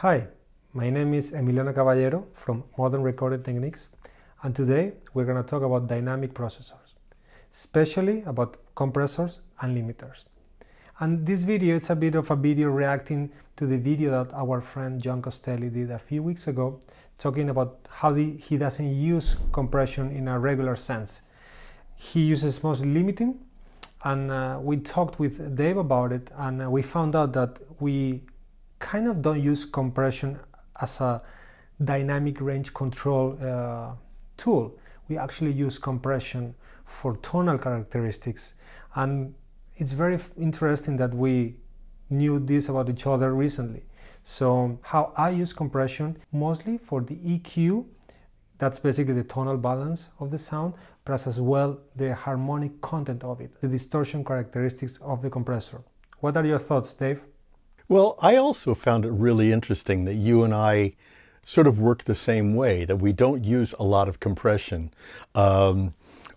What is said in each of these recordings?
Hi, my name is Emiliano Caballero from Modern Recording Techniques, and today we're going to talk about dynamic processors, especially about compressors and limiters. And this video is a bit of a video reacting to the video that our friend Jon Castelli did a few weeks ago, talking about how he doesn't use compression in a regular sense. He uses mostly limiting, and we talked with Dave about it, and we found out that we kind of don't use compression as a dynamic range control tool. We actually use compression for tonal characteristics, and it's very interesting that we knew this about each other recently. So how I use compression mostly for the EQ, that's basically the tonal balance of the sound, plus as well the harmonic content of it, the distortion characteristics of the compressor. What are your thoughts, Dave? Well, I also found it really interesting that you and I sort of work the same way, that we don't use a lot of compression. I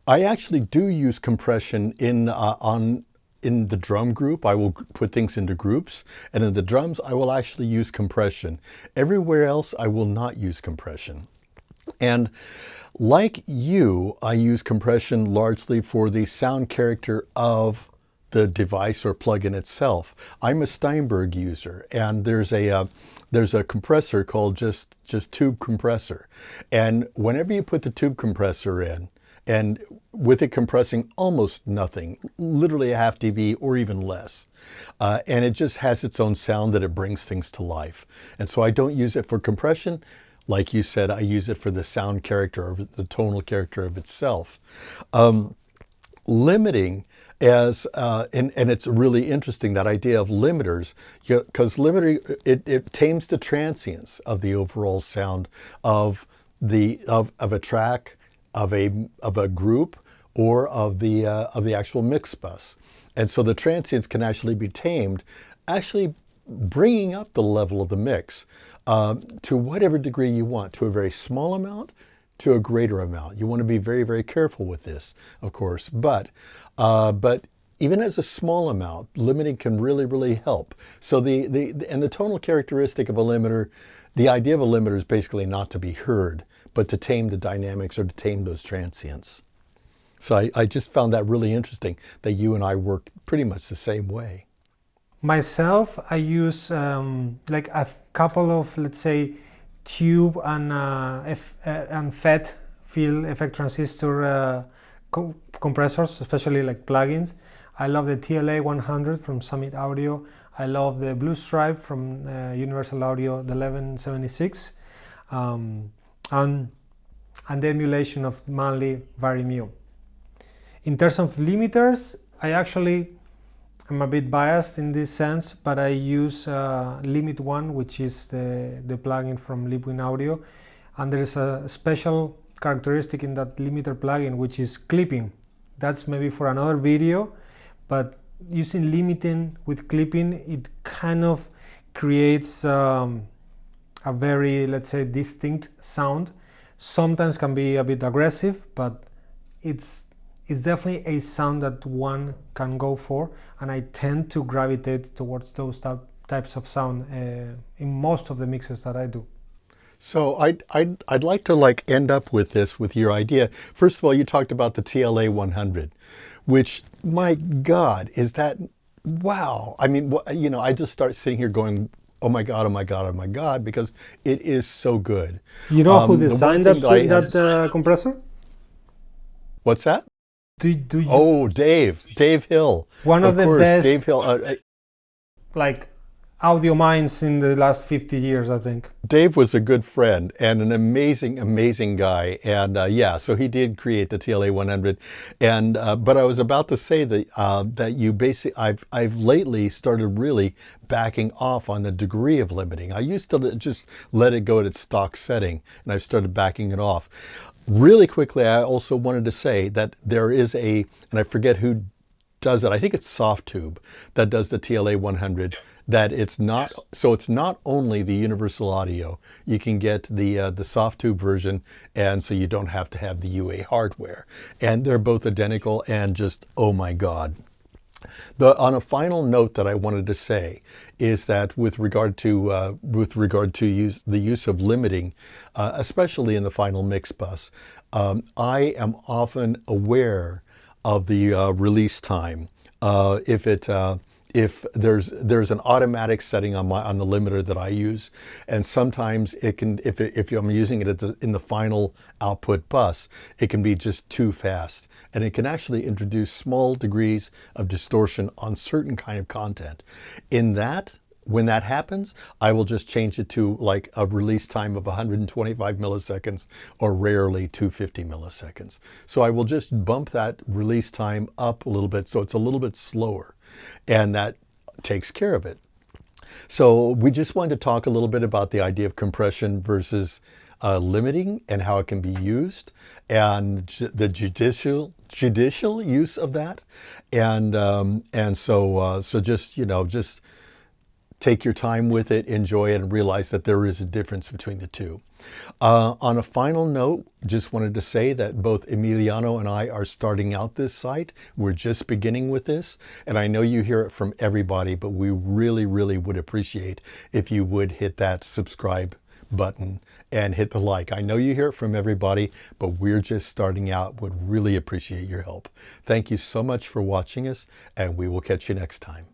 actually do use compression in the drum group. I will put things into groups, and in the drums, I will actually use compression. Everywhere else, I will not use compression. And like you, I use compression largely for the sound character of the device or plugin itself. I'm a Steinberg user, and there's a compressor called just tube compressor. And whenever you put the tube compressor in, and with it compressing almost nothing, literally a half dB or even less, and it just has its own sound that it brings things to life. And so I don't use it for compression. Like you said, I use it for the sound character or the tonal character of itself. Limiting as and it's really interesting, that idea of limiters, because limiter it tames the transience of the overall sound of a track, of a group, or of the actual mix bus. And so the transients can actually be tamed, actually bringing up the level of the mix to whatever degree you want, to a very small amount, to a greater amount. You want to be very, very careful with this, of course, but even as a small amount, limiting can really, really help. So the tonal characteristic of a limiter, the idea of a limiter is basically not to be heard, but to tame the dynamics or to tame those transients. So I just found that really interesting, that you and I work pretty much the same way. Myself, I use like a couple of, let's say, tube and FET field effect transistor compressors, especially like plugins. I love the TLA 100 from Summit Audio. I love the Blue Stripe from Universal Audio, the 1176, and the emulation of Manley Vari-Mu. In terms of limiters, I'm a bit biased in this sense, but I use Limit 1, which is the plugin from Libwin Audio, and there is a special characteristic in that limiter plugin, which is clipping. That's maybe for another video, but using limiting with clipping, it kind of creates a very, let's say, distinct sound. Sometimes can be a bit aggressive, but it's definitely a sound that one can go for, and I tend to gravitate towards those types of sound in most of the mixes that I do. So I'd like to end up with this, with your idea. First of all, you talked about the TLA 100, which, my God, is that, wow. I mean, I just start sitting here going, oh my God, oh my God, oh my God, because it is so good. You know who designed that compressor? What's that? Do you? Oh, Dave Hill. One of the course, best, Dave Hill. Like audio minds in the last 50 years, I think. Dave was a good friend and an amazing, amazing guy. And yeah, so he did create the TLA 100. And but I was about to say that you basically, I've lately started really backing off on the degree of limiting. I used to just let it go at its stock setting, and I've started backing it off. Really quickly, I also wanted to say that there is and I forget who does it, I think it's Softtube that does the TLA 100, that it's not only the Universal Audio, you can get the Softtube version, and so you don't have to have the UA hardware. And they're both identical, and just, oh my God. On a final note that I wanted to say is that with regard to the use of limiting, especially in the final mix bus, I am often aware of the release time. If there's an automatic setting on the limiter that I use, and sometimes it can, if I'm using it in the final output bus, it can be just too fast, and it can actually introduce small degrees of distortion on certain kind of content. When that happens, I will just change it to like a release time of 125 milliseconds, or rarely 250 milliseconds. So I will just bump that release time up a little bit so it's a little bit slower, and that takes care of it. So we just wanted to talk a little bit about the idea of compression versus limiting, and how it can be used, and the judicial use of that, and so just just take your time with it, enjoy it, and realize that there is a difference between the two. On a final note, just wanted to say that both Emiliano and I are starting out this site. We're just beginning with this, and I know you hear it from everybody, but we really, really would appreciate if you would hit that subscribe button and hit the like. I know you hear it from everybody, but we're just starting out. Would really appreciate your help. Thank you so much for watching us, and we will catch you next time.